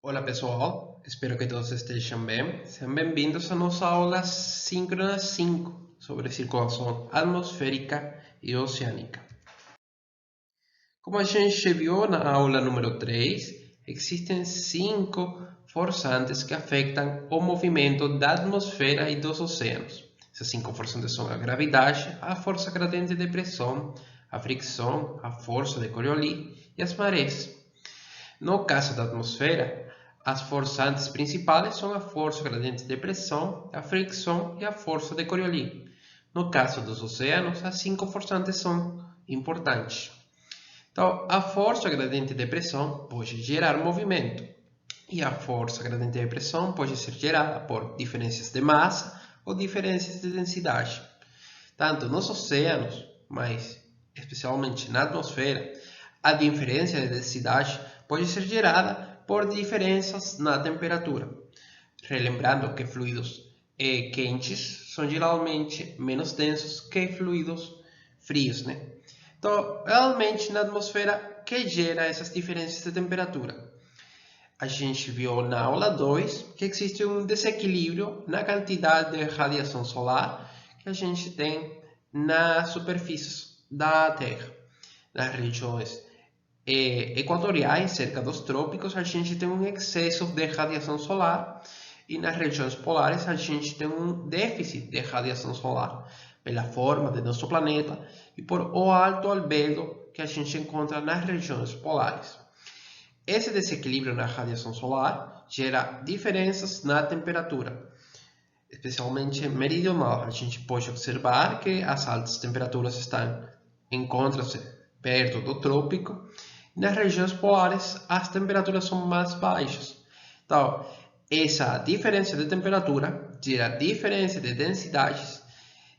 Olá pessoal, espero que todos estejam bem. Sejam bem-vindos à nossa aula síncrona 5 sobre circulação atmosférica e oceânica. Como a gente viu na aula número 3, existem 5 forçantes que afetam o movimento da atmosfera e dos oceanos. Essas 5 forçantes são a gravidade, a força gradiente de pressão, a fricção, a força de Coriolis e as marés. No caso da atmosfera, as forçantes principais são a força gradiente de pressão, a fricção e a força de Coriolis. No caso dos oceanos, as 5 forçantes são importantes. Então, a força gradiente de pressão pode gerar movimento, e a força gradiente de pressão pode ser gerada por diferenças de massa ou diferenças de densidade. Tanto nos oceanos, mas especialmente na atmosfera, a diferença de densidade pode ser gerada por diferenças na temperatura. Relembrando que fluidos quentes são geralmente menos densos que fluidos frios, né? Então, realmente na atmosfera que gera essas diferenças de temperatura. A gente viu na aula 2 que existe um desequilíbrio na quantidade de radiação solar que a gente tem nas superfícies da Terra. Nas regiões equatoriais, cerca dos trópicos, a gente tem um excesso de radiação solar e nas regiões polares a gente tem um déficit de radiação solar pela forma de nosso planeta e por o alto albedo que a gente encontra nas regiões polares. Esse desequilíbrio na radiação solar gera diferenças na temperatura, especialmente meridional. A gente pode observar que as altas temperaturas encontram-se perto do trópico. Nas regiões polares, as temperaturas são mais baixas. Então, essa diferença de temperatura gera diferença de densidades,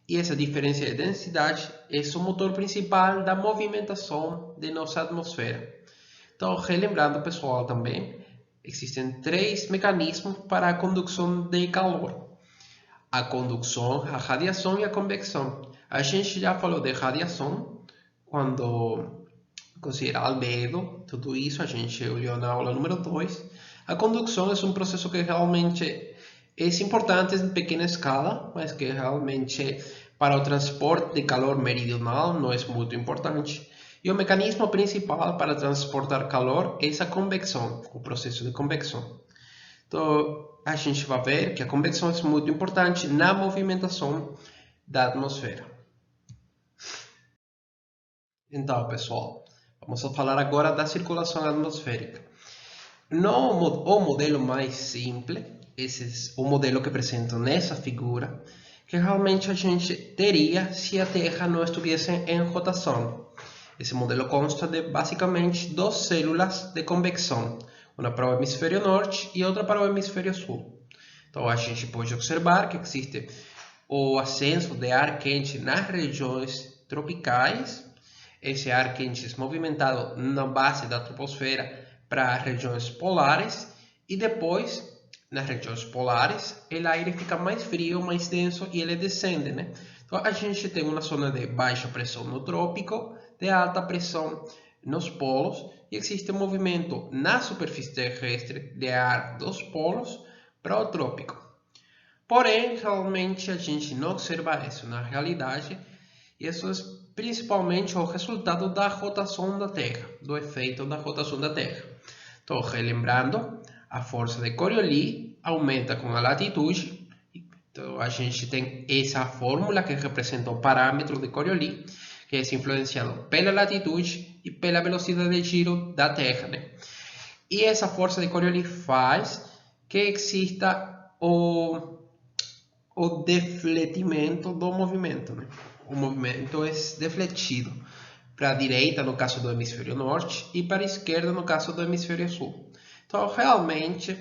e essa diferença de densidade é o motor principal da movimentação de nossa atmosfera. Então, relembrando, pessoal, também, existem 3 mecanismos para a condução de calor: a condução, a radiação e a convecção. A gente já falou de radiação quando considera albedo, tudo isso a gente olhou na aula número 2. A condução é um processo que realmente é importante em pequena escala, mas que realmente para o transporte de calor meridional não é muito importante. E o mecanismo principal para transportar calor é a convecção, o processo de convecção. Então, a gente vai ver que a convecção é muito importante na movimentação da atmosfera. Então, pessoal, vamos falar agora da circulação atmosférica. O modelo mais simples, esse é o modelo que apresento nessa figura, que realmente a gente teria se a Terra não estivesse em rotação. Esse modelo consta de basicamente 2 células de convecção, uma para o hemisfério norte e outra para o hemisfério sul. Então a gente pode observar que existe o ascenso de ar quente nas regiões tropicais. Esse ar quente é movimentado na base da troposfera para as regiões polares, e depois, nas regiões polares, o aire fica mais frio, mais denso e ele descende, né? Então a gente tem uma zona de baixa pressão no trópico, de alta pressão nos polos, e existe um movimento na superfície terrestre de ar dos polos para o trópico. Porém, realmente a gente não observa isso na realidade, e isso é principalmente o resultado da rotação da Terra, do efeito da rotação da Terra. Então, relembrando, a força de Coriolis aumenta com a latitude. Então, a gente tem essa fórmula que representa o parâmetro de Coriolis, que é influenciado pela latitude e pela velocidade de giro da Terra, né? E essa força de Coriolis faz que exista o defletimento do movimento, né? O movimento é defletido para a direita no caso do hemisfério norte e para a esquerda no caso do hemisfério sul. Então, realmente,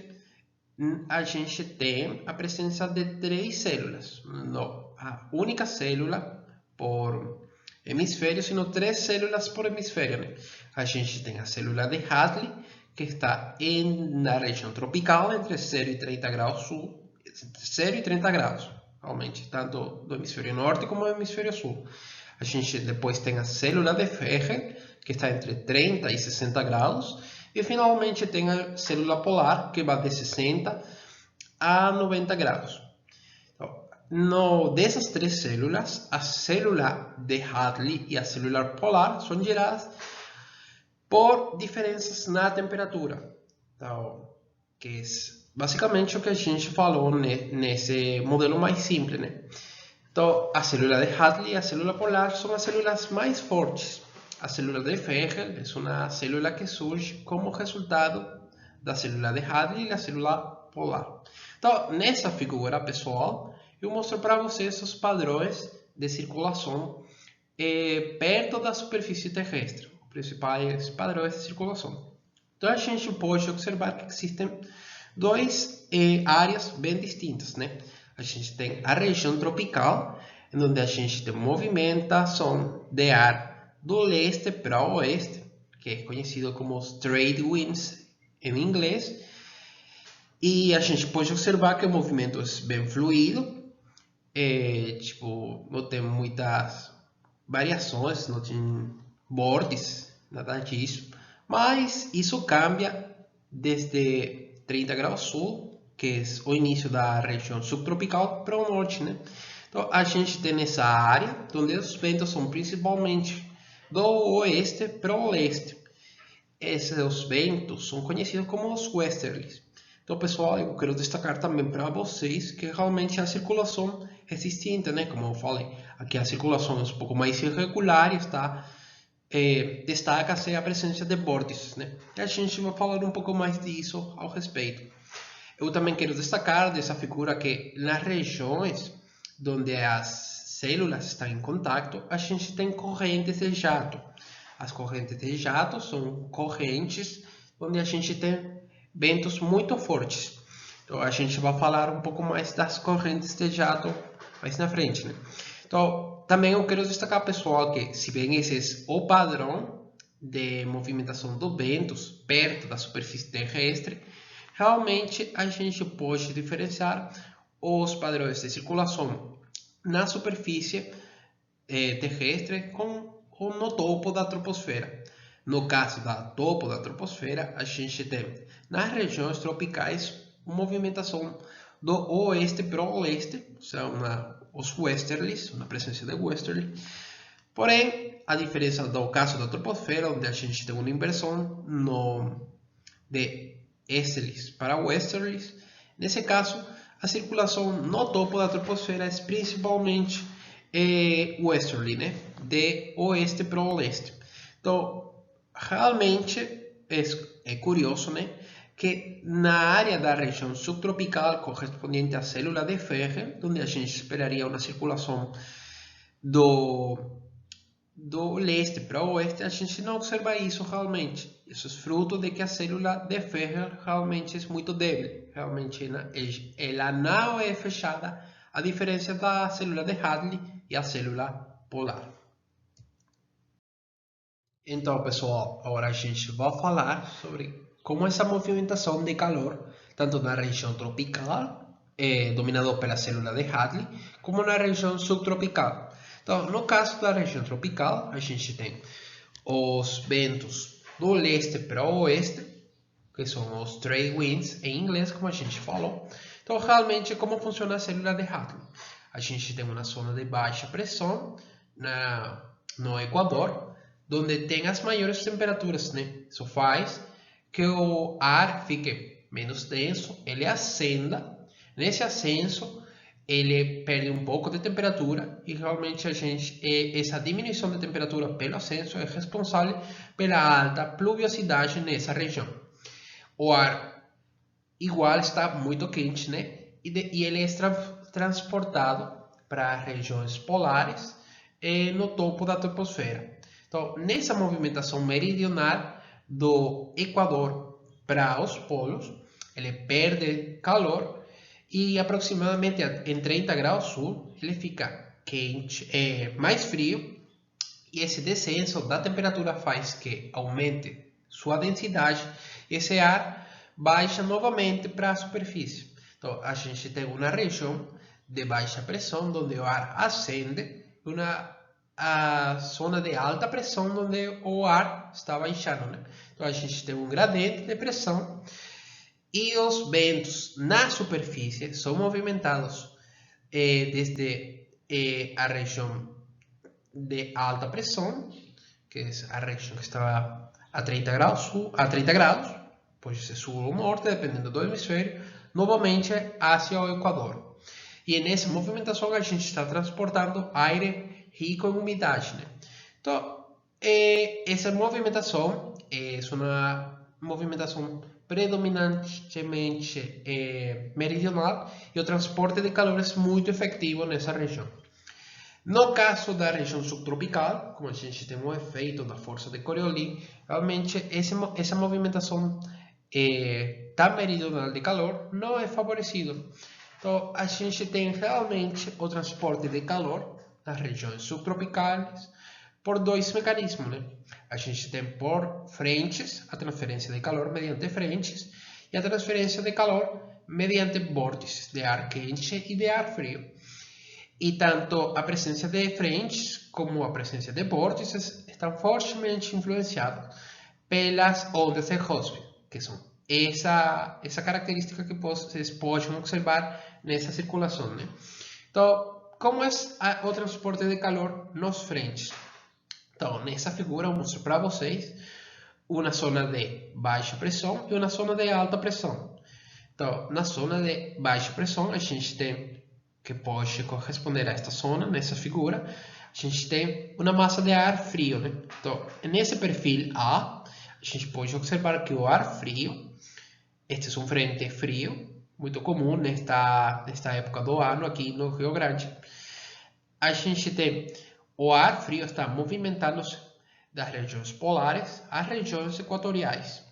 a gente tem a presença de 3 células. Não a única célula por hemisfério, sino 3 células por hemisfério, né? A gente tem a célula de Hadley, que está na região tropical, entre 0 e 30 graus sul, 0 e 30 graus, realmente, tanto do hemisfério norte como do hemisfério sul. A gente depois tem a célula de Ferre, que está entre 30 e 60 graus, E finalmente tem a célula polar, que vai de 60 a 90 graus. Então, dessas três células, a célula de Hadley e a célula polar são geradas por diferenças na temperatura. Então, que é basicamente o que a gente falou nesse modelo mais simples, né? Então, a célula de Hadley e a célula polar são as células mais fortes. A célula de Fehel é uma célula que surge como resultado da célula de Hadley e da célula polar. Então, nessa figura, pessoal, eu mostro para vocês os padrões de circulação perto da superfície terrestre, os principais padrões de circulação. Então, a gente pode observar que existem duas áreas bem distintas, né? A gente tem a região tropical, onde a gente tem movimentação de ar do leste para o oeste, que é conhecido como os trade winds em inglês, e a gente pode observar que o movimento é bem fluido, não tem muitas variações, não tem bordes, nada disso, mas isso cambia desde 30 graus sul, que é o início da região subtropical, para o norte, né? Então, a gente tem essa área onde os ventos são principalmente do oeste para o leste. Esses ventos são conhecidos como os westerlies. Então, pessoal, eu quero destacar também para vocês que realmente a circulação é distinta, né? Como eu falei, aqui a circulação é um pouco mais irregular, destaca-se a presença de vórtices, né? E a gente vai falar um pouco mais disso ao respeito. Eu também quero destacar dessa figura que nas regiões onde as células estão em contato, a gente tem correntes de jato. As correntes de jato são correntes onde a gente tem ventos muito fortes. Então, a gente vai falar um pouco mais das correntes de jato mais na frente, né? Então, também eu quero destacar, pessoal, que se bem esse é o padrão de movimentação dos ventos perto da superfície terrestre, realmente a gente pode diferenciar os padrões de circulação na superfície terrestre no topo da troposfera. No caso da topo da troposfera, a gente tem nas regiões tropicais uma movimentação do oeste para o leste, são os westerlies, uma presença de westerly. Porém, a diferença do caso da troposfera, onde a gente tem uma inversão de easterlies para westerlies, nesse caso, a circulação no topo da troposfera é principalmente westerly, né? De oeste para o leste. Então, realmente é curioso, né? Que na área da região subtropical correspondente à célula de Fehel, onde a gente esperaria uma circulação do leste para o oeste, a gente não observa isso realmente. Isso é fruto de que a célula de Fehel realmente é muito débil. Realmente ela não é fechada, a diferença da célula de Hadley e a célula polar. Então, pessoal, agora a gente vai falar sobre como essa movimentação de calor, tanto na região tropical, dominada pela célula de Hadley, como na região subtropical. Então, no caso da região tropical, a gente tem os ventos do leste para o oeste, que são os trade winds em inglês, como a gente falou. Então, realmente, como funciona a célula de Hadley? A gente tem uma zona de baixa pressão no Equador, onde tem as maiores temperaturas, né? Isso faz que o ar fique menos denso, ele ascenda. Nesse ascenso, ele perde um pouco de temperatura e realmente essa diminuição de temperatura pelo ascenso é responsável pela alta pluviosidade nessa região. O ar igual está muito quente, né? E ele é transportado para regiões polares no topo da troposfera. Então, nessa movimentação meridional do Equador para os polos, ele perde calor e aproximadamente em 30 graus sul ele fica quente, mais frio, e esse descenso da temperatura faz que aumente sua densidade e esse ar baixa novamente para a superfície. Então, a gente tem uma região de baixa pressão, onde o ar ascende, a zona de alta pressão, onde o ar está baixando, né? Então a gente tem um gradiente de pressão e os ventos na superfície são movimentados desde a região de alta pressão, que é a região que está a 30 graus, pode ser sul ou norte, dependendo do hemisfério, novamente hacia o Equador. E nessa movimentação a gente está transportando aire rico em umidade, né? Então, essa movimentação é uma movimentação predominantemente meridional e o transporte de calor é muito efetivo nessa região. No caso da região subtropical, como a gente tem um efeito da força de Coriolis, realmente essa movimentação da meridional de calor não é favorecido. Então, a gente tem realmente o transporte de calor nas regiões subtropicais por dois mecanismos, né? A gente tem por frentes, a transferência de calor mediante frentes, e a transferência de calor mediante vórtices de ar quente e de ar frio. E tanto a presença de frentes como a presença de vórtices estão fortemente influenciados pelas ondas de Rossby, que são essa característica que vocês podem observar nessa circulação, né? Então, como é o transporte de calor nos frentes? Então, nessa figura eu mostro para vocês uma zona de baixa pressão e uma zona de alta pressão. Então, na zona de baixa pressão, a gente tem, que pode corresponder a esta zona, nessa figura, a gente tem uma massa de ar frio, né? Então, nesse perfil A, a gente pode observar que o ar frio, este é um frente frio, muito comum nesta época do ano aqui no Rio Grande. A gente tem o ar frio está movimentando-se das regiões polares às regiões equatoriais.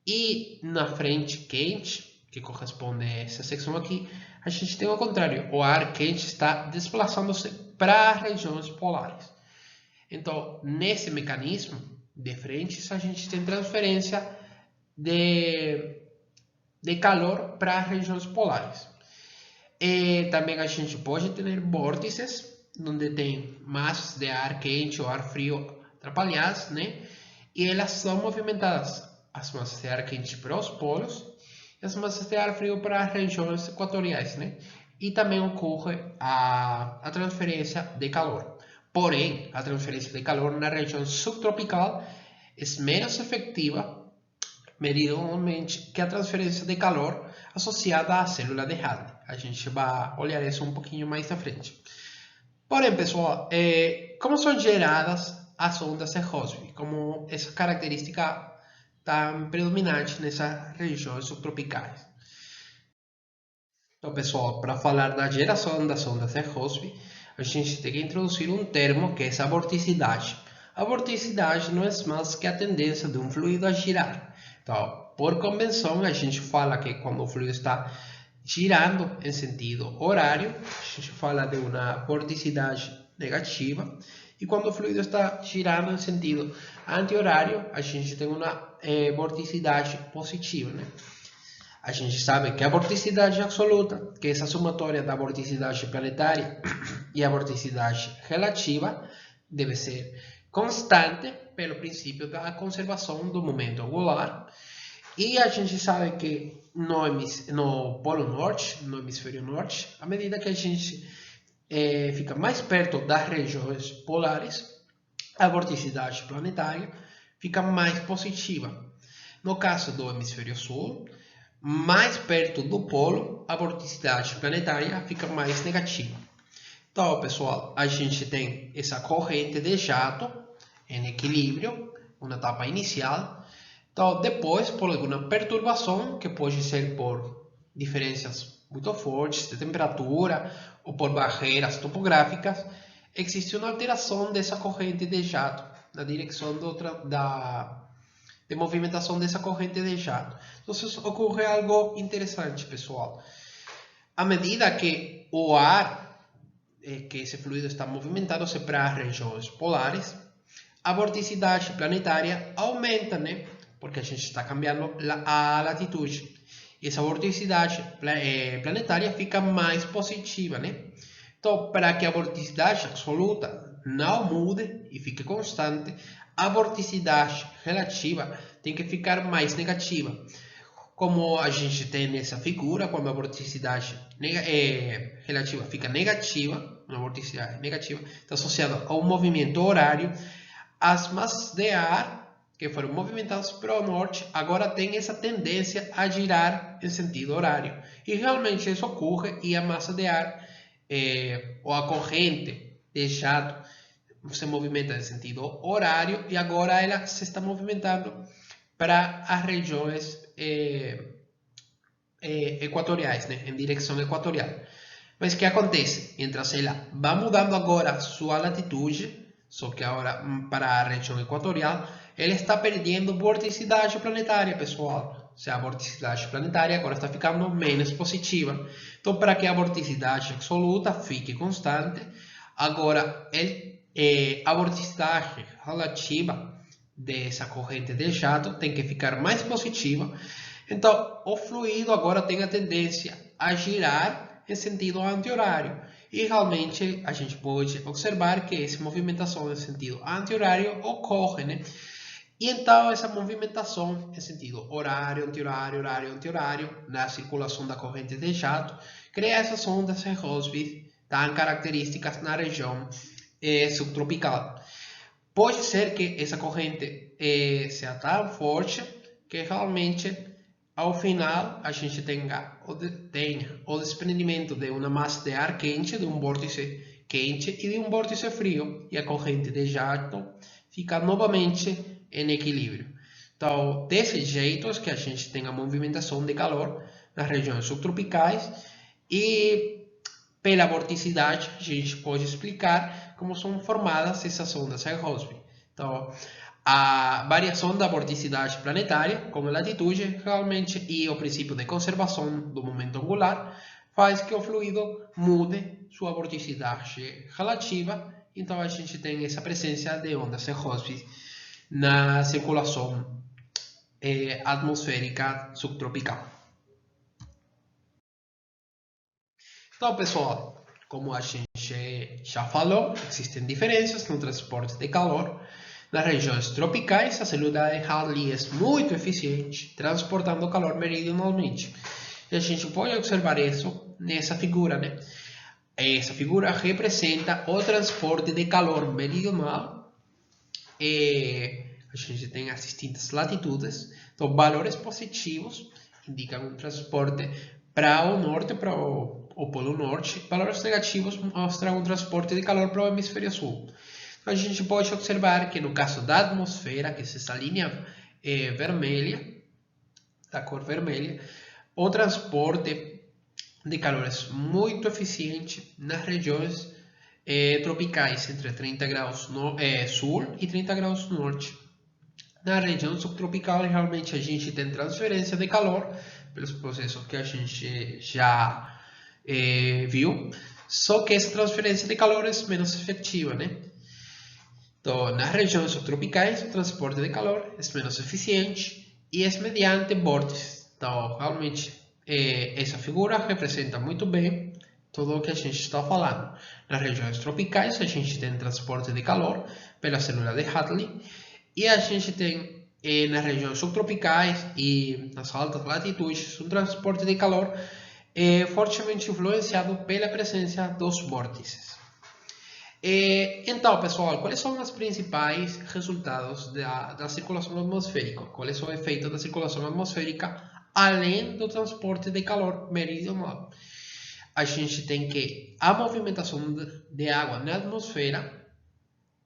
E na frente quente, que corresponde a essa secção aqui, a gente tem o contrário. O ar quente está desplaçando-se para as regiões polares. Então, nesse mecanismo de frentes, a gente tem transferência de calor para as regiões polares. E também a gente pode ter vórtices, onde tem massas de ar quente ou ar frio atrapalhadas, né? E elas são movimentadas, as massas de ar quente para os polos e as massas de ar frio para as regiões equatoriais, né? E também ocorre a transferência de calor. Porém, a transferência de calor na região subtropical é menos efetiva meridionalmente que a transferência de calor associada à célula de Hadley. A gente vai olhar isso um pouquinho mais à frente. Porém, pessoal, como são geradas as ondas de Rossby? Como essa característica tão predominante nessas regiões subtropicais? Então, pessoal, para falar da geração das ondas de Rossby, a gente tem que introduzir um termo que é a vorticidade. A vorticidade não é mais que a tendência de um fluido a girar. Então, por convenção, a gente fala que quando o fluido está girando em sentido horário, a gente fala de uma vorticidade negativa. E quando o fluido está girando em sentido anti-horário, a gente tem uma vorticidade positiva, né? A gente sabe que a vorticidade absoluta, que é essa somatória da vorticidade planetária e a vorticidade relativa, deve ser constante pelo princípio da conservação do momento angular. E a gente sabe que no Polo Norte, no hemisfério norte, à medida que a gente fica mais perto das regiões polares, a vorticidade planetária fica mais positiva. No caso do hemisfério sul, mais perto do polo, a vorticidade planetária fica mais negativa. Então, pessoal, a gente tem essa corrente de jato em equilíbrio, uma etapa inicial. Então, depois, por alguma perturbação, que pode ser por diferenças muito fortes de temperatura ou por barreiras topográficas, existe uma alteração dessa corrente de jato na direção de movimentação dessa corrente de jato. Então, ocorre algo interessante, pessoal. À medida que o ar, que esse fluido está movimentando-se para as regiões polares, a vorticidade planetária aumenta, né? Porque a gente está cambiando a latitude. E essa vorticidade planetária fica mais positiva, né? Então, para que a vorticidade absoluta não mude e fique constante, a vorticidade relativa tem que ficar mais negativa. Como a gente tem nessa figura, quando a vorticidade relativa fica negativa, uma vorticidade negativa, está associada ao movimento horário, as massas de ar que foram movimentadas para o norte agora têm essa tendência a girar em sentido horário. E realmente isso ocorre e a massa de ar ou a corrente de jato se movimenta em sentido horário e agora ela se está movimentando para as regiões equatoriais, né? Em direção equatorial. Mas o que acontece? Mientras ela vai mudando agora sua latitude, só que agora para a região equatorial, ela está perdendo vorticidade planetária, pessoal. Ou seja, a vorticidade planetária agora está ficando menos positiva. Então, para que a vorticidade absoluta fique constante, agora a vorticidade relativa dessa corrente de jato tem que ficar mais positiva. Então, o fluido agora tem a tendência a girar em sentido anti-horário. E realmente a gente pode observar que essa movimentação em sentido anti-horário ocorre, né? E então essa movimentação em sentido horário, anti-horário, horário, anti-horário, na circulação da corrente de jato, cria essas ondas em Rossby tão características na região subtropical. Pode ser que essa corrente seja tão forte que realmente ao final a gente tenha o desprendimento de uma massa de ar quente, de um vórtice quente e de um vórtice frio, e a corrente de jato fica novamente em equilíbrio. Então, desse jeito é que a gente tem a movimentação de calor nas regiões subtropicais e pela vorticidade a gente pode explicar como são formadas essas ondas em Rossby. Então, a variação da vorticidade planetária, como a latitude, realmente, e o princípio de conservação do momento angular, faz que o fluido mude sua vorticidade relativa. Então, a gente tem essa presença de ondas em Rossby na circulação atmosférica subtropical. Então, pessoal, como a gente já falou, existem diferenças no transporte de calor. Nas regiões tropicais, a célula de Hadley é muito eficiente, transportando calor meridionalmente. E a gente pode observar isso nessa figura, né? Essa figura representa o transporte de calor meridional. A gente tem as distintas latitudes. Então, valores positivos indicam um transporte para o norte, para o polo norte. Valores negativos mostram um transporte de calor para o hemisfério sul. A gente pode observar que no caso da atmosfera, que é essa linha vermelha, da cor vermelha, o transporte de calor é muito eficiente nas regiões tropicais, entre 30 graus sul e 30 graus norte. Na região subtropical, realmente a gente tem transferência de calor pelos processos que a gente já viu, só que essa transferência de calor é menos efetiva, né? Então, nas regiões subtropicais, o transporte de calor é menos eficiente e é mediante vórtices. Então, realmente, essa figura representa muito bem tudo o que a gente está falando. Nas regiões tropicais, a gente tem transporte de calor pela célula de Hadley e a gente tem nas regiões subtropicais e nas altas latitudes um transporte de calor fortemente influenciado pela presença dos vórtices. Então, pessoal, quais são os principais resultados da circulação atmosférica? Quais são os efeitos da circulação atmosférica além do transporte de calor meridional? A gente tem que a movimentação de água na atmosfera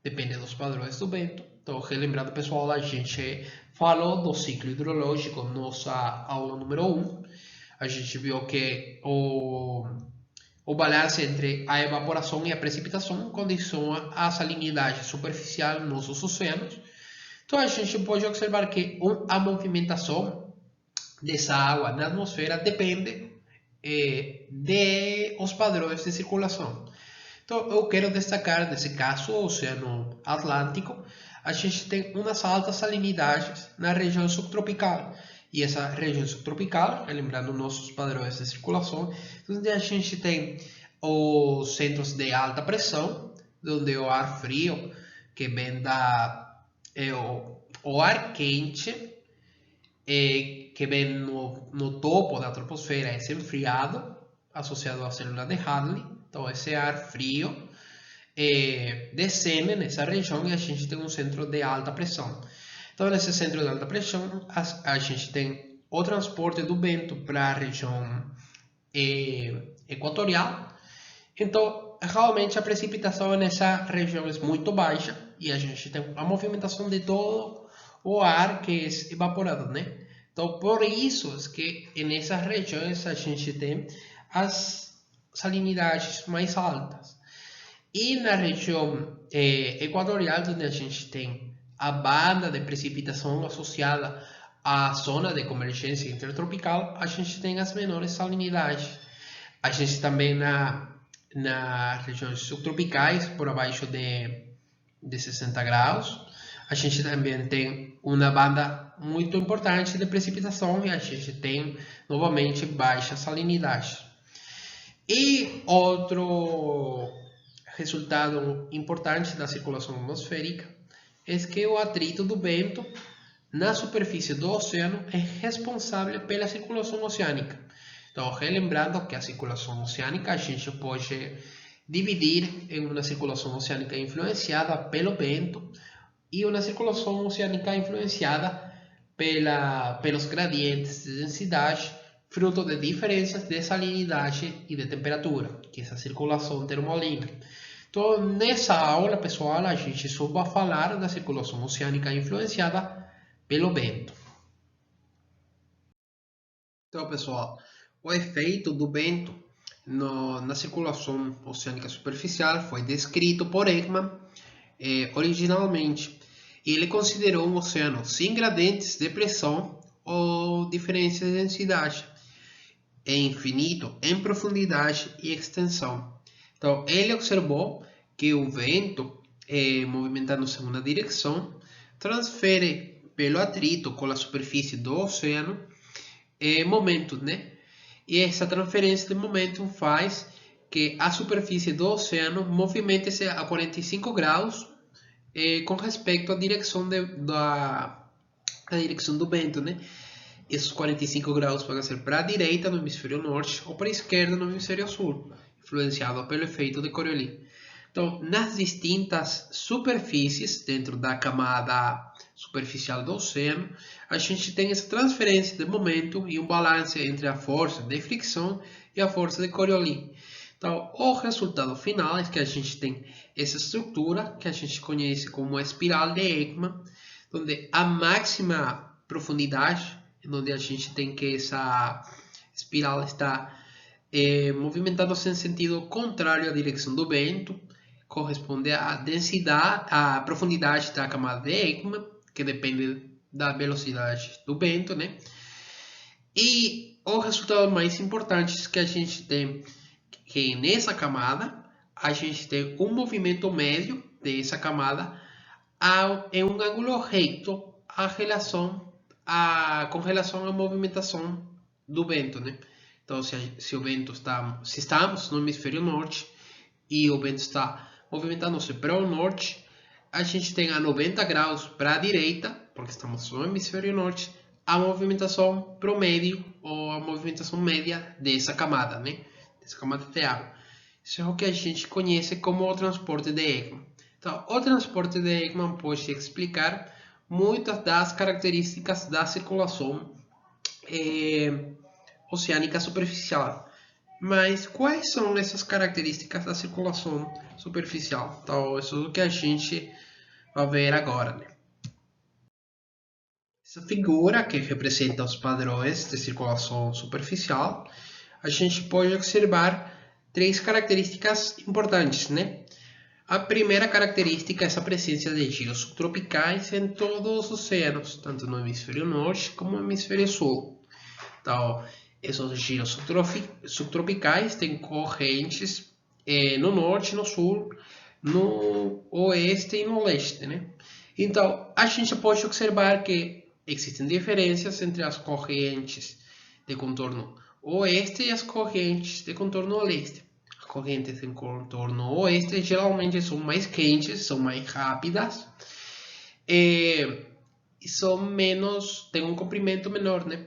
depende dos padrões do vento. Então, relembrando, pessoal, a gente falou do ciclo hidrológico, nossa aula número 1. A gente viu que o balance entre a evaporação e a precipitação condiciona a salinidade superficial nos nossos oceanos. Então, a gente pode observar que a movimentação dessa água na atmosfera depende dos padrões de circulação. Então, eu quero destacar, nesse caso, o Oceano Atlântico, a gente tem umas altas salinidades na região subtropical. E essa região subtropical, lembrando nossos padrões de circulação, onde a gente tem os centros de alta pressão, onde o ar frio que vem o ar quente que vem no topo da troposfera é enfriado, associado à célula de Hadley. Então, esse ar frio descende nessa região e a gente tem um centro de alta pressão. Então, nesse centro de alta pressão, a gente tem o transporte do vento para a região equatorial. Então, realmente a precipitação nessa região é muito baixa e a gente tem a movimentação de todo o ar que é evaporado, né? Então, por isso é que nessas regiões a gente tem as salinidades mais altas. E na região equatorial, onde a gente tem a banda de precipitação associada à zona de convergência intertropical, a gente tem as menores salinidades. A gente também nas regiões subtropicais, por abaixo de 60 graus, a gente também tem uma banda muito importante de precipitação e a gente tem novamente baixa salinidade. E outro resultado importante da circulação atmosférica é que o atrito do vento na superfície do oceano é responsável pela circulação oceânica. Então, relembrando que a circulação oceânica a gente pode dividir em uma circulação oceânica influenciada pelo vento e uma circulação oceânica influenciada pelos gradientes de densidade, fruto de diferenças de salinidade e de temperatura, que é essa circulação termolínica. Então, nessa aula, pessoal, a gente só vai falar da circulação oceânica influenciada pelo vento. Então, pessoal, o efeito do vento na circulação oceânica superficial foi descrito por Ekman originalmente. Ele considerou um oceano sem gradientes de pressão ou diferenças de densidade, infinito em profundidade e extensão. Então, ele observou que o vento, movimentando-se em uma direção, transfere pelo atrito com a superfície do oceano momento, né? E essa transferência de momento faz que a superfície do oceano movimente-se a 45 graus com respeito à direção da direção do vento, né? Esses 45 graus podem ser para a direita no hemisfério norte ou para a esquerda no hemisfério sul, influenciado pelo efeito de Coriolis. Então, nas distintas superfícies dentro da camada superficial do oceano, a gente tem essa transferência de momento e um balanço entre a força de fricção e a força de Coriolis. Então, o resultado final é que a gente tem essa estrutura que a gente conhece como a espiral de Ekman, onde a máxima profundidade, onde a gente tem que essa espiral está movimentando-se em sentido contrário à direção do vento, corresponde à densidade, à profundidade da camada de Ekman, que depende da velocidade do vento, né? E o resultado mais importante é que a gente tem que nessa camada a gente tem um movimento médio dessa camada em um ângulo reto com relação à movimentação do vento, né? Então, se o vento se estamos no hemisfério norte e o vento está movimentando-se para o norte, a gente tem a 90 graus para a direita, porque estamos no hemisfério norte, a movimentação para o meio ou a movimentação média dessa camada, né? Dessa camada de água. Isso é o que a gente conhece como o transporte de Ekman. Então, o transporte de Ekman pode explicar muitas das características da circulação oceânica superficial. Mas quais são essas características da circulação superficial? Então, isso é o que a gente vai ver agora, né? Essa figura que representa os padrões de circulação superficial, a gente pode observar três características importantes, né? A primeira característica é essa presença de giros subtropicais em todos os oceanos, tanto no hemisfério norte como no hemisfério sul. Então, esses giros subtropicais têm correntes no norte, no sul, no oeste e no leste, né? Então, a gente pode observar que existem diferenças entre as correntes de contorno oeste e as correntes de contorno leste. As correntes de contorno oeste geralmente são mais quentes, são mais rápidas e são menos, tem um comprimento menor, né?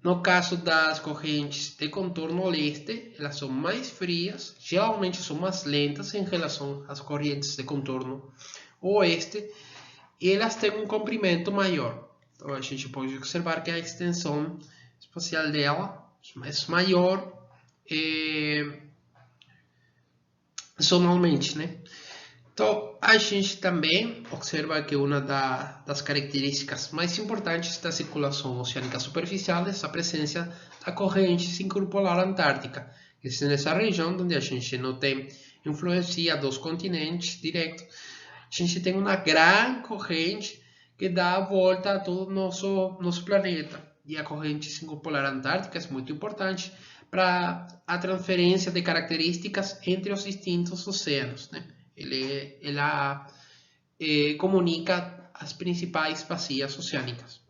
No caso das correntes de contorno leste, elas são mais frias, geralmente são mais lentas em relação às correntes de contorno oeste, e elas têm um comprimento maior. Então a gente pode observar que a extensão espacial dela é maior zonalmente, né? Então, a gente também observa que uma das características mais importantes da circulação oceânica superficial é a presença da corrente sincropolar antártica, que é nessa região onde a gente não tem influência dos continentes direto. A gente tem uma grande corrente que dá a volta a todo o nosso planeta. E a corrente sincropolar antártica é muito importante para a transferência de características entre os distintos oceanos, né? Ela comunica as principais bacias oceânicas.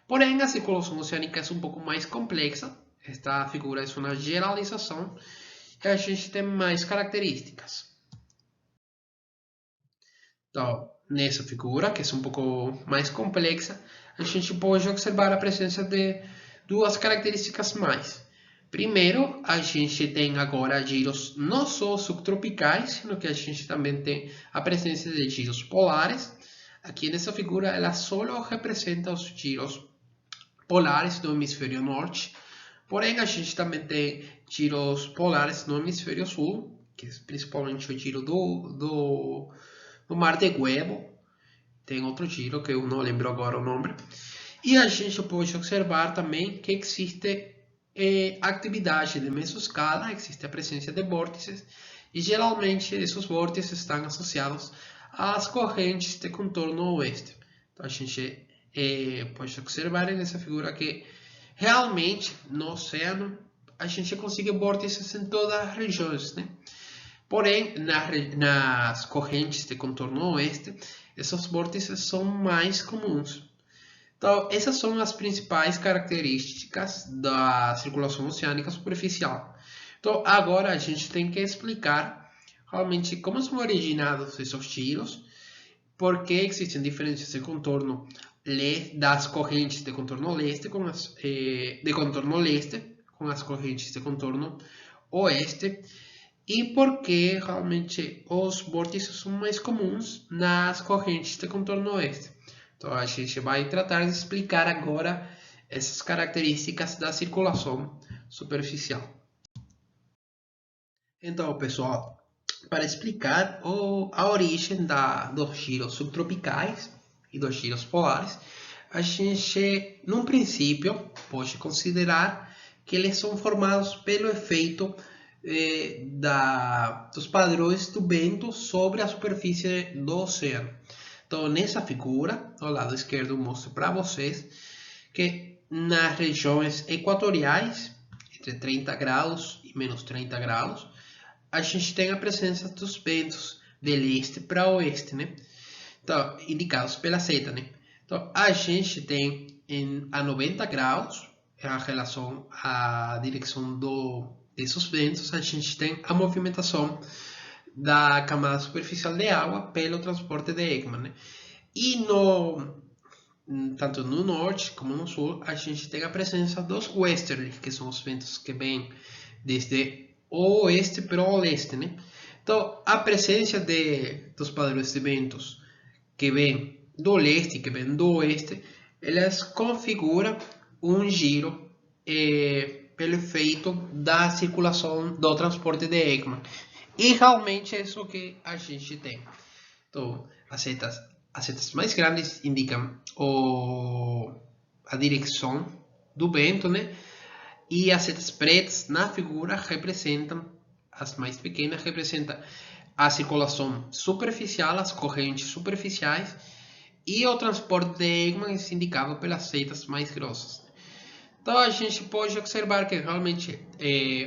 Porém, a circulação oceânica é um pouco mais complexa. Esta figura é uma generalização e a gente tem mais características. Então, nessa figura, que é um pouco mais complexa, a gente pode observar a presença de duas características mais. Primeiro, a gente tem agora giros não só subtropicais, sino que a gente também tem a presença de giros polares. Aqui nessa figura, ela só representa os giros polares do hemisfério norte. Porém, a gente também tem giros polares no hemisfério sul, que é principalmente o giro do Mar de Huevo. Tem outro giro que eu não lembro agora o nome. E a gente pode observar também que existe atividade de mesoscala, existe a presença de vórtices, e geralmente esses vórtices estão associados às correntes de contorno oeste. Então a gente pode observar nessa figura que realmente no oceano a gente consegue vórtices em todas as regiões, né? Porém, nas correntes de contorno oeste, esses vórtices são mais comuns. Então, essas são as principais características da circulação oceânica superficial. Então, agora a gente tem que explicar realmente como são originados esses giros, por que existem diferenças de contorno das correntes de contorno leste com as de contorno leste com as correntes de contorno oeste, e por que realmente os vórtices são mais comuns nas correntes de contorno oeste. Então, a gente vai tratar de explicar agora essas características da circulação superficial. Então, pessoal, para explicar a origem dos giros subtropicais e dos giros polares, a gente, num princípio, pode considerar que eles são formados pelo efeito dos padrões do vento sobre a superfície do oceano. Então, nessa figura, ao lado esquerdo, eu mostro para vocês que nas regiões equatoriais, entre 30 graus e menos 30 graus, a gente tem a presença dos ventos de leste para oeste, né? Então, indicados pela seta, né? Então, a gente tem a 90 graus, em relação à direção desses ventos, a gente tem a movimentação da camada superficial de água pelo transporte de Ekman, né? E tanto no norte como no sul, a gente tem a presença dos westerlies, que são os ventos que vêm desde o oeste para o leste, né? Então, a presença dos padrões de ventos que vêm do leste e que vêm do oeste, elas configuram um giro pelo efeito da circulação do transporte de Ekman. E realmente é isso que a gente tem. Então, as setas mais grandes indicam a direção do vento, né? E as setas pretas na figura representam, as mais pequenas representam a circulação superficial, as correntes superficiais, e o transporte de Ekman é indicado pelas setas mais grossas. Então a gente pode observar que realmente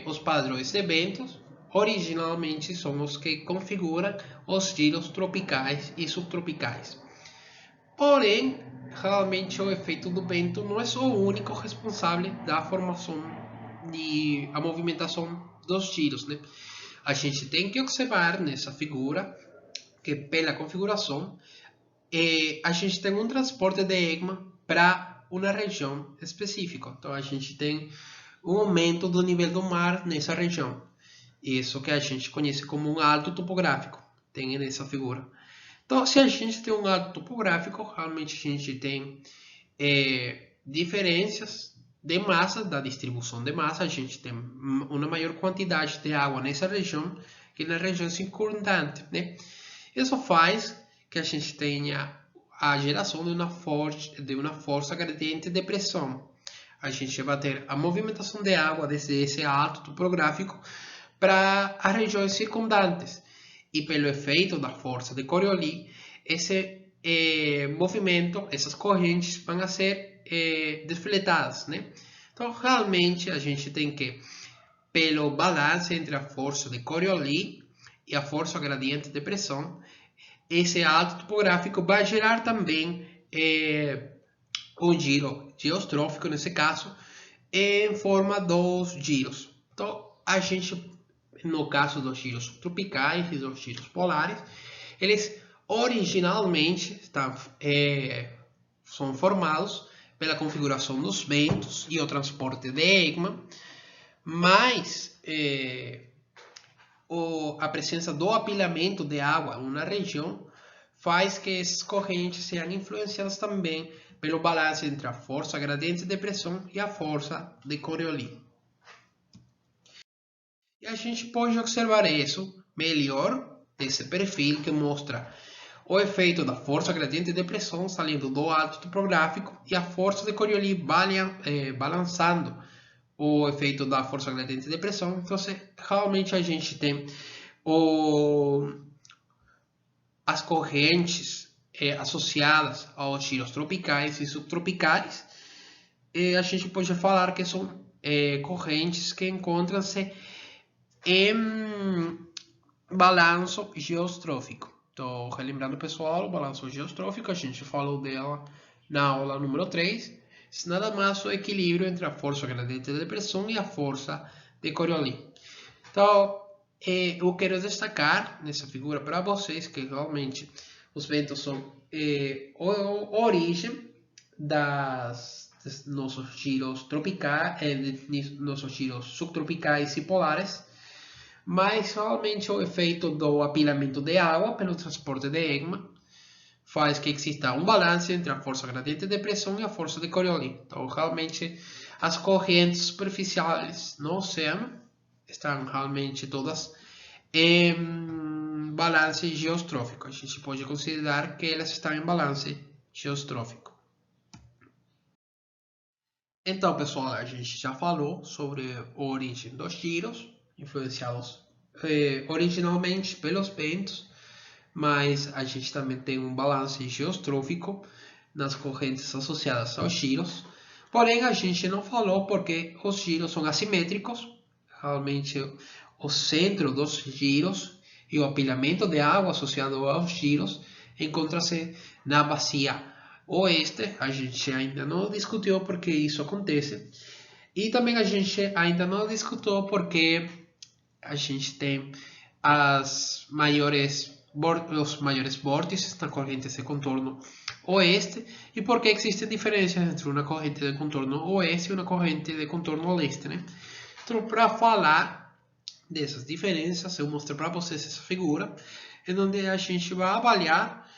os padrões de ventos originalmente são os que configuram os giros tropicais e subtropicais. Porém, realmente o efeito do vento não é só o único responsável da formação e a movimentação dos giros, né? A gente tem que observar nessa figura que pela configuração a gente tem um transporte de EGMA para uma região específica. Então, a gente tem um aumento do nível do mar nessa região. Isso que a gente conhece como um alto topográfico, tem nessa figura. Então, se a gente tem um alto topográfico, realmente a gente tem diferenças de massa, da distribuição de massa. A gente tem uma maior quantidade de água nessa região que na região circundante, né? Isso faz que a gente tenha a geração de uma força gradiente de pressão. A gente vai ter a movimentação de água desde esse alto topográfico para as regiões circundantes. E pelo efeito da força de Coriolis, esse movimento, essas correntes vão ser desfletadas, né? Então, realmente, a gente tem que, pelo balanço entre a força de Coriolis e a força gradiente de pressão, esse alto topográfico vai gerar também um giro geostrófico, nesse caso, em forma dos giros. Então, a gente, no caso dos giros tropicais e dos giros polares, eles originalmente são formados pela configuração dos ventos e o transporte de EGMA, mas a presença do apilamento de água em uma região faz que essas correntes sejam influenciadas também pelo balanço entre a força gradiente de pressão e a força de Coriolis. E a gente pode observar isso melhor nesse perfil que mostra o efeito da força gradiente de pressão saindo do alto topográfico e a força de Coriolis balançando o efeito da força gradiente de pressão. Então, realmente a gente tem as correntes associadas aos giros tropicais e subtropicais. A gente pode falar que são correntes que encontram-se em balanço geostrófico. Então, relembrando, pessoal, o balanço geostrófico, a gente falou dela na aula número 3. É nada mais o equilíbrio entre a força gradiente de pressão e a força de Coriolis. Então, eu quero destacar nessa figura para vocês que realmente os ventos são a origem dos nossos giros tropicais, nossos giros subtropicais e polares, mas realmente o efeito do apilamento de água pelo transporte de EGMA faz que exista um balanço entre a força gradiente de pressão e a força de Coriolis. Então, realmente, as correntes superficiais no oceano estão realmente todas em balanço geostrófico. A gente pode considerar que elas estão em balanço geostrófico. Então, pessoal, a gente já falou sobre a origem dos giros, influenciados originalmente pelos ventos, mas a gente também tem um balanço geostrófico nas correntes associadas aos giros. Porém, a gente não falou porque os giros são assimétricos. Realmente, o centro dos giros e o apilamento de água associado aos giros encontra-se na bacia oeste. A gente ainda não discutiu porque isso acontece. E também a gente ainda não discutiu porque a gente tem os maiores vórtices na corrente de contorno oeste e porque existem diferenças entre uma corrente de contorno oeste e uma corrente de contorno leste, né? Então, para falar dessas diferenças, eu mostro para vocês essa figura, em onde a gente vai avaliar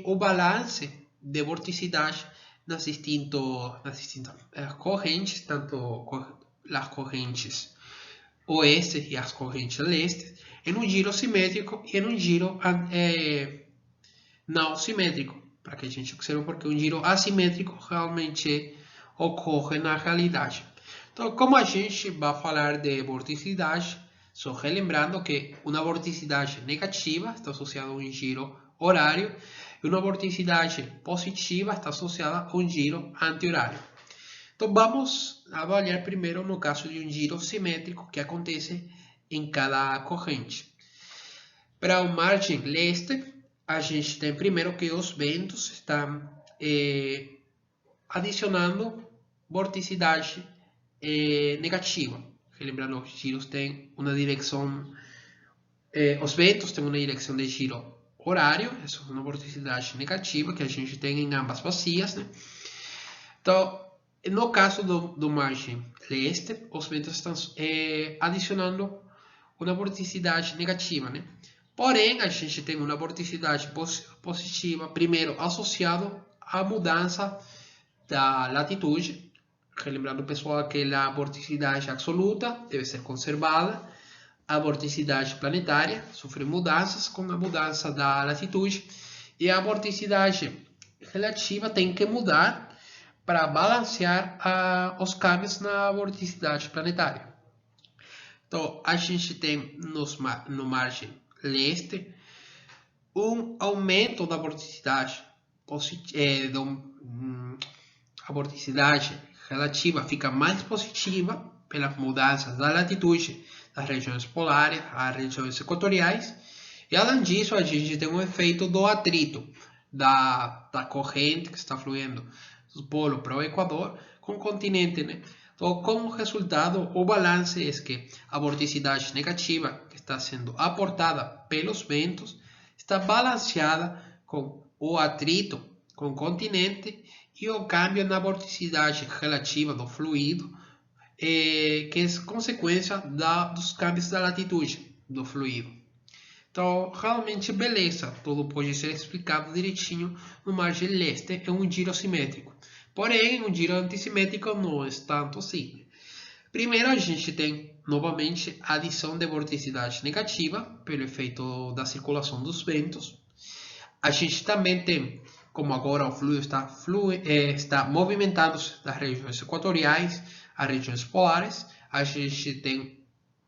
o balanço de vorticidade nas distintas correntes, tanto as correntes oeste e as correntes leste, em um giro simétrico e em um giro não simétrico, para que a gente observe porque um giro assimétrico realmente ocorre na realidade. Então, como a gente vai falar de vorticidade, só relembrando que uma vorticidade negativa está associada a um giro horário e uma vorticidade positiva está associada a um giro anti-horário. Então, vamos avaliar primeiro no caso de um giro simétrico que acontece em cada corrente. Para o margem leste, a gente tem primeiro que os ventos estão adicionando vorticidade negativa. Lembrando, os giros têm uma direção, os ventos têm uma direção de giro horário, essa é uma vorticidade negativa que a gente tem em ambas bacias, né? Então, no caso do margem leste, os ventos estão adicionando uma vorticidade negativa, né? Porém, a gente tem uma vorticidade positiva, primeiro associado à mudança da latitude. Relembrando, pessoal, que a vorticidade absoluta deve ser conservada. A vorticidade planetária sofre mudanças com a mudança da latitude. E a vorticidade relativa tem que mudar para balancear os câmbios na vorticidade planetária. Então, a gente tem no margem leste um aumento da vorticidade a vorticidade relativa fica mais positiva pelas mudanças da latitude das regiões polares às regiões equatoriais. E além disso, a gente tem um efeito do atrito da corrente que está fluindo do polo para o Equador com o continente, né? Então, como resultado, o balanço é que a vorticidade negativa que está sendo aportada pelos ventos está balanceada com o atrito com o continente e o câmbio na vorticidade relativa do fluido, que é consequência dos câmbios da latitude do fluido. Então, realmente, beleza, tudo pode ser explicado direitinho no margem leste, é um giro simétrico. Porém, um giro antissimétrico não é tanto assim. Primeiro, a gente tem novamente a adição de vorticidade negativa pelo efeito da circulação dos ventos. A gente também tem, como agora o fluido está movimentando-se das regiões equatoriais às regiões polares, a gente tem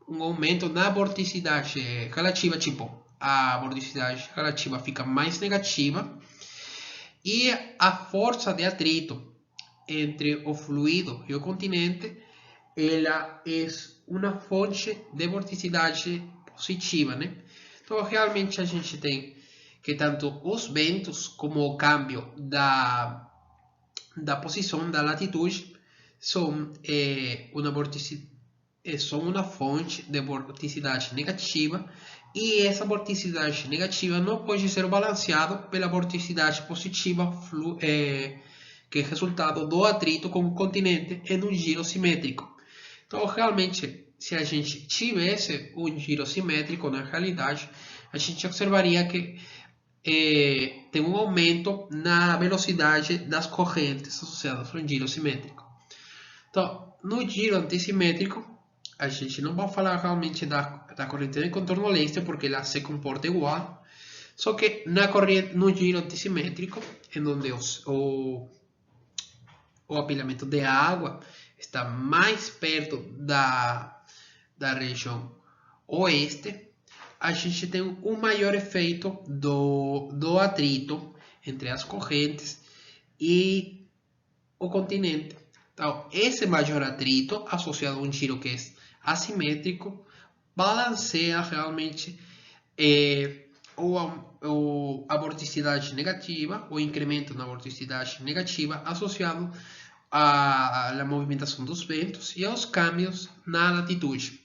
um aumento na vorticidade relativa, tipo, a vorticidade relativa fica mais negativa e a força de atrito entre o fluido e o continente, ela é uma fonte de vorticidade positiva, né? Então, realmente a gente tem que tanto os ventos como o câmbio da posição da latitude são uma fonte de vorticidade negativa, e essa vorticidade negativa não pode ser balanceada pela vorticidade positiva que é resultado do atrito com o continente em um giro simétrico. Então, realmente, se a gente tivesse um giro simétrico na realidade, a gente observaria que tem um aumento na velocidade das correntes associadas ao giro simétrico. Então, no giro antissimétrico, a gente não vai falar realmente da corrente de contorno leste, porque ela se comporta igual. Só que no giro antissimétrico, em onde o apilhamento de água está mais perto da região oeste, a gente tem um maior efeito do atrito entre as correntes e o continente. Então, esse maior atrito, associado a um giro que é assimétrico, balanceia realmente a vorticidade negativa, o incremento na vorticidade negativa associado à movimentação dos ventos e aos câmbios na latitude.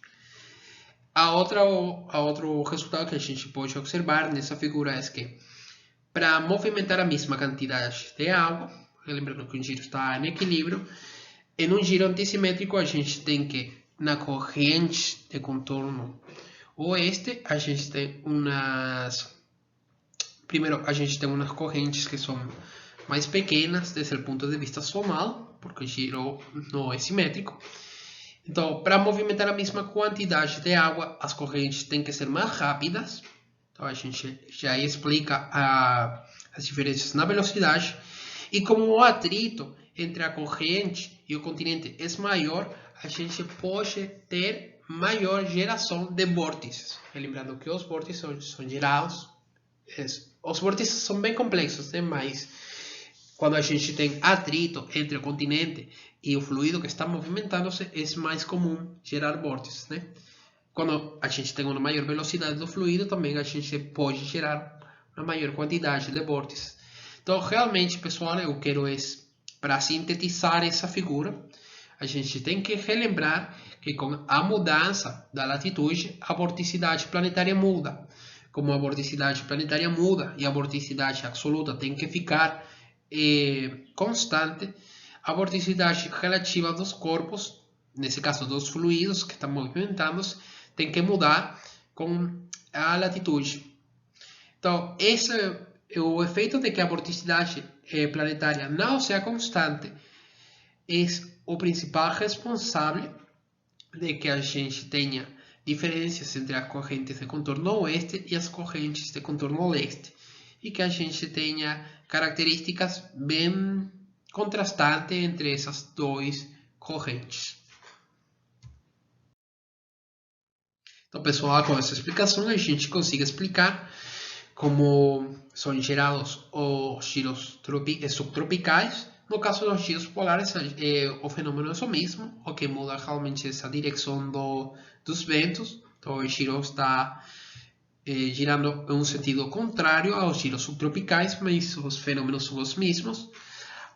Outro resultado que a gente pode observar nessa figura é que, para movimentar a mesma quantidade de água, lembrando que o giro está em equilíbrio, em um giro antissimétrico a gente tem que, na corrente de contorno oeste, a gente tem primeiro, a gente tem umas correntes que são mais pequenas desde o ponto de vista somal, porque o giro não é simétrico. Então, para movimentar a mesma quantidade de água, as correntes têm que ser mais rápidas. Então, a gente já explica as diferenças na velocidade. E como o atrito entre a corrente e o continente é maior, a gente pode ter maior geração de vórtices. Lembrando que os vórtices são gerados. Os vórtices são bem complexos, né? Mas quando a gente tem atrito entre o continente e o fluido que está movimentando-se, é mais comum gerar vórtices, né? Quando a gente tem uma maior velocidade do fluido, também a gente pode gerar uma maior quantidade de vórtices. Então, realmente, pessoal, eu quero para sintetizar essa figura, a gente tem que relembrar que com a mudança da latitude, a vorticidade planetária muda. como a vorticidade planetária muda e a vorticidade absoluta tem que ficar constante, a vorticidade relativa dos corpos, nesse caso dos fluidos que estão movimentando-se, tem que mudar com a latitude. Então, esse é o efeito de que a vorticidade planetária não seja constante, é o principal responsável de que a gente tenha diferenças entre as correntes de contorno oeste e as correntes de contorno leste, e que a gente tenha características bem contrastantes entre essas duas correntes. Então, pessoal, com essa explicação a gente consegue explicar como são gerados os giros subtropicais. No caso dos giros polares, o fenômeno é o mesmo, o que muda realmente essa direção dos ventos. Então, o giro está girando em um sentido contrário aos giros subtropicais, mas os fenômenos são os mesmos.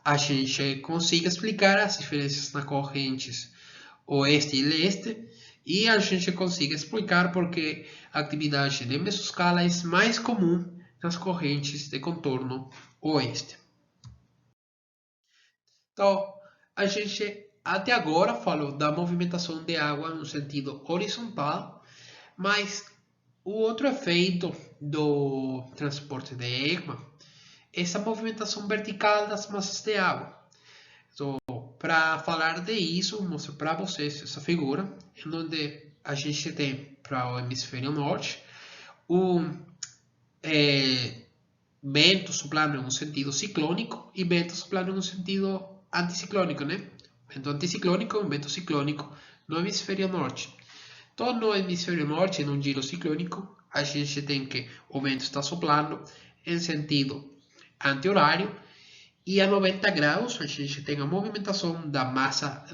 A gente consegue explicar as diferenças nas correntes oeste e leste, e a gente consegue explicar porque a atividade de mesoscala é mais comum nas correntes de contorno oeste. Então, a gente até agora falou da movimentação de água no sentido horizontal, mas o outro efeito do transporte de Ekman é essa movimentação vertical das massas de água. Então, para falar disso, vou mostrar para vocês essa figura, em onde a gente tem para o hemisfério norte vento soprando em um sentido ciclônico e vento soprando em um sentido anticiclônico, né? Vento anticiclônico e vento ciclônico no hemisfério norte. Então, no hemisfério norte, num giro ciclônico, a gente tem que o vento está soprando em sentido anti-horário, e a 90 graus a gente tem a movimentação da massa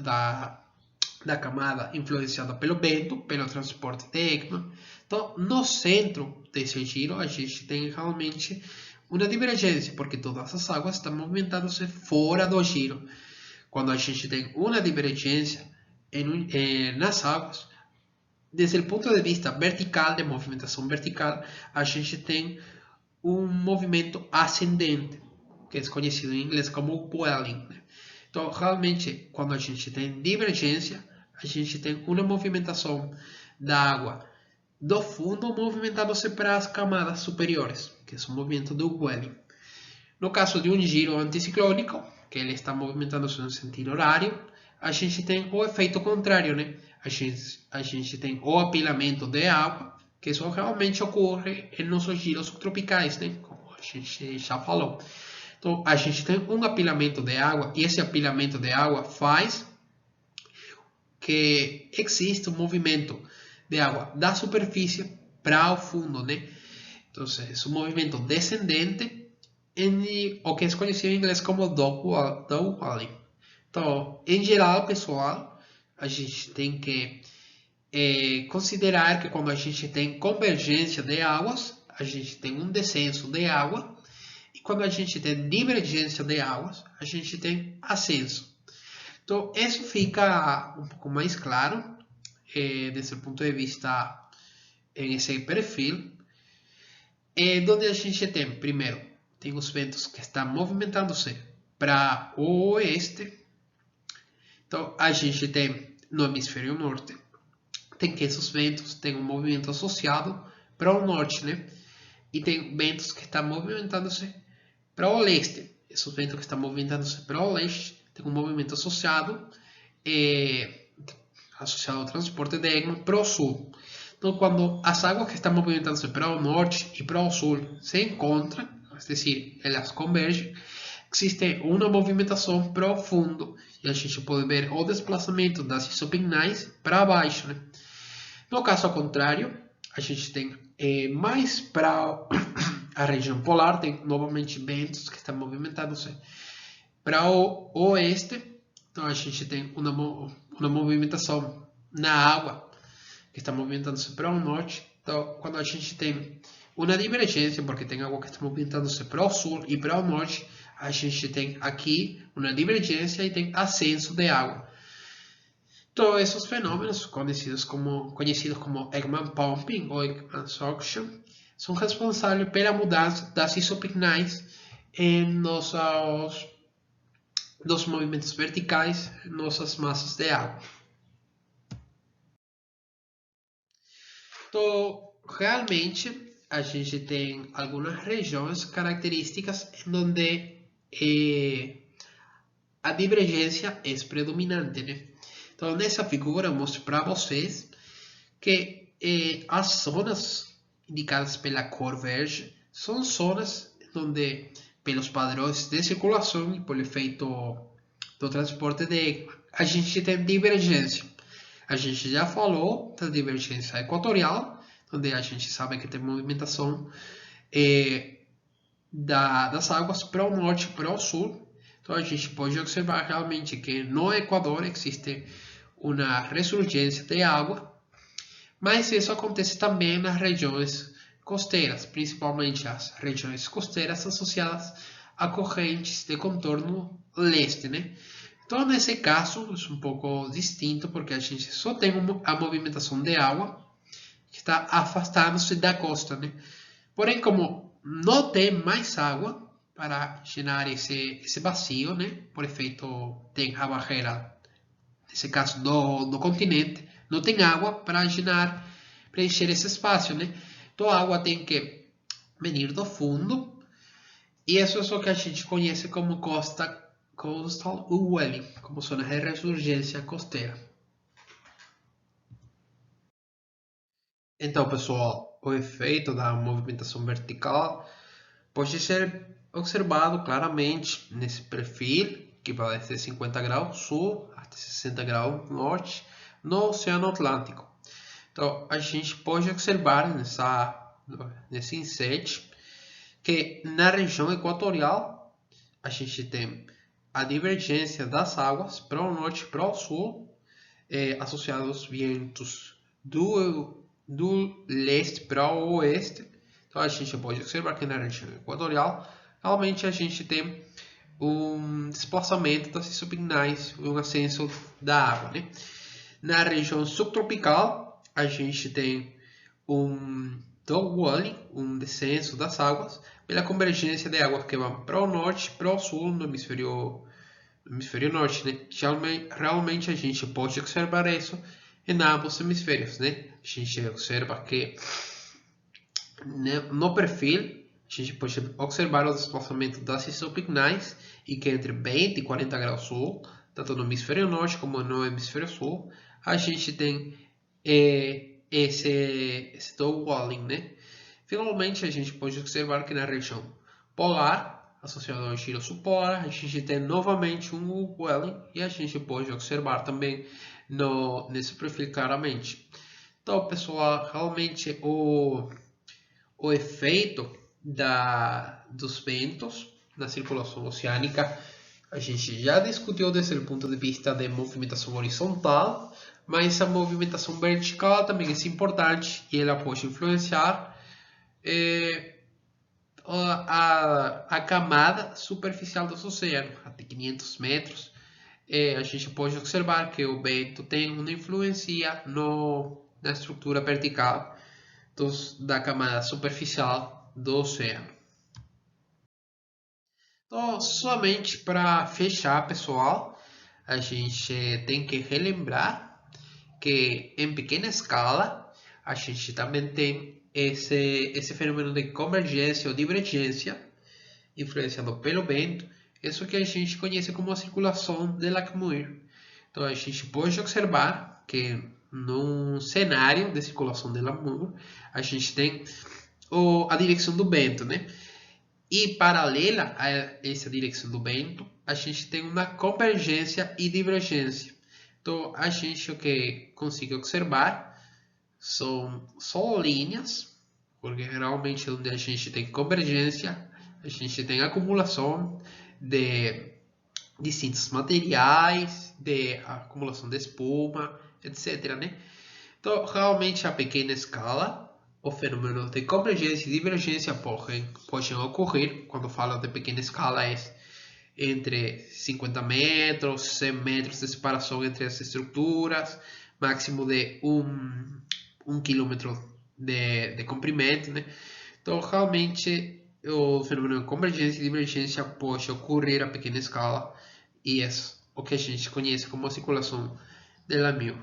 da camada influenciada pelo vento, pelo transporte de Ekman. Então, no centro desse giro, a gente tem realmente uma divergência, porque todas as águas estão movimentando-se fora do giro. Quando a gente tem uma divergência nas águas, desde o ponto de vista vertical, de movimentação vertical, a gente tem um movimento ascendente, que é conhecido em inglês como welling. Então, realmente, quando a gente tem divergência, a gente tem uma movimentação da água do fundo movimentando-se para as camadas superiores, que é o movimento do welling. No caso de um giro anticiclônico, que ele está movimentando-se no sentido horário, a gente tem o efeito contrário, né? A gente tem o apilamento de água, que isso realmente ocorre em nossos giros subtropicais, né? Como a gente já falou. Então, a gente tem um apilamento de água, e esse apilamento de água faz que exista um movimento de água da superfície para o fundo, né? Então, é um movimento descendente, o que é conhecido em inglês como dogwalling. Então, em geral, pessoal, a gente tem que considerar que quando a gente tem convergência de águas, a gente tem um descenso de água, e quando a gente tem divergência de águas, a gente tem ascenso. Então, isso fica um pouco mais claro desde o ponto de vista nesse perfil, onde a gente tem, primeiro, tem os ventos que estão movimentando-se para o oeste. Então, a gente tem no hemisfério norte, tem que esses ventos têm um movimento associado para o norte, né? E tem ventos que estão movimentando-se para o leste. Esses ventos que estão movimentando-se para o leste têm um movimento associado ao transporte de Ekman para o sul. Então, quando as águas que estão movimentando-se para o norte e para o sul se encontram, é decir, elas convergem, existe uma movimentação para o fundo, e a gente pode ver o desplazamento das isopignais para baixo, né? No caso contrário, a gente tem mais para a região polar, tem novamente ventos que estão movimentando-se para o oeste. Então, a gente tem uma movimentação na água que está movimentando-se para o norte. Então, quando a gente tem uma divergência, porque tem água que está movimentando-se para o sul e para o norte, a gente tem aqui uma divergência e tem ascenso de água. Todos esses fenômenos, conhecidos como Ekman Pumping ou Ekman Suction, são responsáveis pela mudança das isopicnais nos movimentos verticais em nossas massas de água. Então, realmente, a gente tem algumas regiões características onde a divergência é predominante, né? Então, nessa figura, eu mostro para vocês que as zonas indicadas pela cor verde são zonas onde, pelos padrões de circulação e por efeito do transporte de água, a gente tem divergência. A gente já falou da divergência equatorial, onde a gente sabe que tem movimentação das águas para o norte e para o sul. Então a gente pode observar realmente que no Equador existe uma ressurgência de água, mas isso acontece também nas regiões costeiras, principalmente as regiões costeiras associadas a correntes de contorno leste, né? Então, nesse caso, é um pouco distinto, porque a gente só tem a movimentação de água que está afastando-se da costa, né? Porém, como não tem mais água para llenar esse vazio, né? Por efeito, tem a barreira, nesse caso, do continente, não tem água para preencher esse espaço, né? Então, a água tem que vir do fundo, e isso é o que a gente conhece como coastal welling, como zona de ressurgência costeira. Então, pessoal, o efeito da movimentação vertical pode ser observado claramente nesse perfil, que vai desde 50 graus sul até 60 graus norte, no Oceano Atlântico. Então, a gente pode observar nesse inset que na região equatorial a gente tem a divergência das águas para o norte e para o sul, associados aos ventos do leste para o oeste. Então a gente pode observar que na região equatorial realmente a gente tem um desplaçamento das isopicnais, um ascenso da água, né? Na região subtropical a gente tem um downwelling, um descenso das águas pela convergência de águas que vão para o norte e para o sul no hemisfério norte, né? Realmente a gente pode observar isso em ambos hemisférios, né? A gente observa que no perfil a gente pode observar o desplaçamento das isopicnais e que entre 20 e 40 graus sul, tanto no hemisfério norte como no hemisfério sul, a gente tem esse downwelling, né? Finalmente, a gente pode observar que na região polar, associado ao giro subpolar, a gente tem novamente um welling e a gente pode observar também nesse perfil claramente. Então, pessoal, realmente o efeito dos ventos na circulação oceânica a gente já discutiu desde o ponto de vista de movimentação horizontal, mas a movimentação vertical também é importante e ela pode influenciar a camada superficial dos oceanos, até 500 metros. A gente pode observar que o vento tem uma influência na estrutura vertical da camada superficial do oceano. Então, somente para fechar, pessoal, a gente tem que relembrar que em pequena escala a gente também tem esse fenômeno de convergência ou divergência influenciado pelo vento, isso que a gente conhece como a circulação de Lacamoire. Então a gente pode observar que num cenário de circulação de Lacamoire a gente tem a direção do vento, né? E paralela a essa direção do vento, a gente tem uma convergência e divergência. Então a gente o que consegue observar são só linhas, porque realmente onde a gente tem convergência, a gente tem acumulação de distintos materiais, de acumulação de espuma, etc, né? Então, realmente a pequena escala, o fenômeno de convergência e divergência podem ocorrer, quando falo de pequena escala, é entre 50 metros, 100 metros de separação entre as estruturas, máximo de 1 quilômetro de comprimento, né? Então, realmente, o fenômeno de convergência e divergência pode ocorrer a pequena escala e é o que a gente conhece como circulação de Lamill.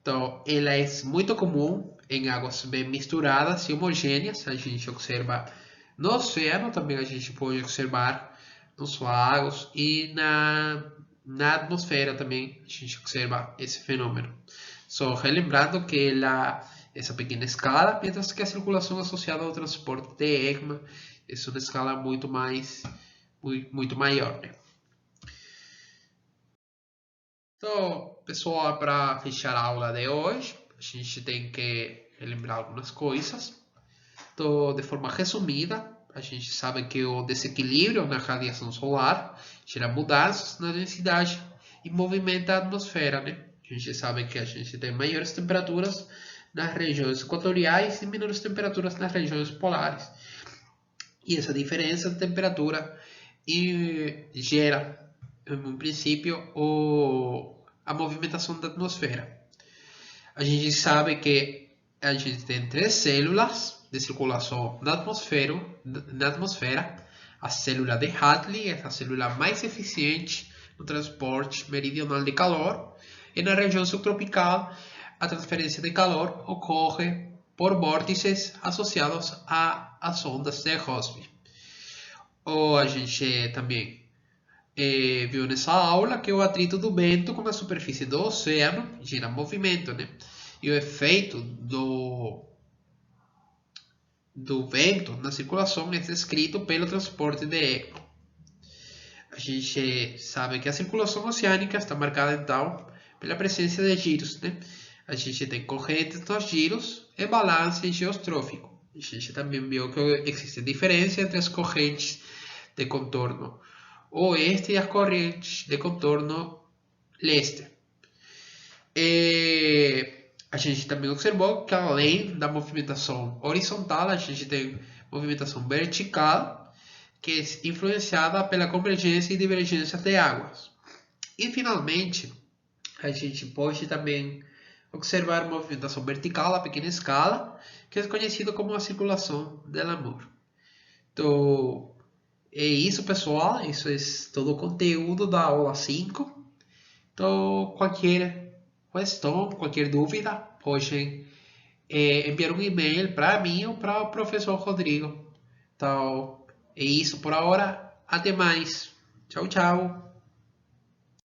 Então, ela é muito comum em águas bem misturadas e homogêneas. A gente observa no oceano, também a gente pode observar nos lagos e na atmosfera também a gente observa esse fenômeno. Só relembrando que essa pequena escala, mientras que a circulação associada ao transporte de ECMA é uma escala muito maior, né? Então, pessoal, para fechar a aula de hoje, a gente tem que relembrar algumas coisas. Então, de forma resumida, a gente sabe que o desequilíbrio na radiação solar gera mudanças na densidade e movimenta a atmosfera, né? A gente sabe que a gente tem maiores temperaturas nas regiões equatoriais e menores temperaturas nas regiões polares. E essa diferença de temperatura gera, em princípio, a movimentação da atmosfera. A gente sabe que a gente tem 3 células de circulação na atmosfera. A célula de Hadley é a célula mais eficiente no transporte meridional de calor. E na região subtropical, a transferência de calor ocorre por vórtices associados às ondas de Rossby. Ou a gente também viu nessa aula que o atrito do vento com a superfície do oceano gera movimento, né? E o efeito do vento na circulação é descrito pelo transporte de ECMA. A gente sabe que a circulação oceânica está marcada, então, pela presença de giros, né? A gente tem correntes nos giros e balance geostrófico. A gente também viu que existe diferença entre as correntes de contorno oeste e as correntes de contorno leste. A gente também observou que além da movimentação horizontal, a gente tem movimentação vertical, que é influenciada pela convergência e divergência de águas. E finalmente, a gente pode também observar movimentação vertical a pequena escala, que é conhecido como a circulação de Lamill. Então, é isso, pessoal. Isso é todo o conteúdo da aula 5. Então, qualquer questão, qualquer dúvida, pode enviar um e-mail para mim ou para o professor Rodrigo. Então, é isso por agora. Até mais. Tchau, tchau.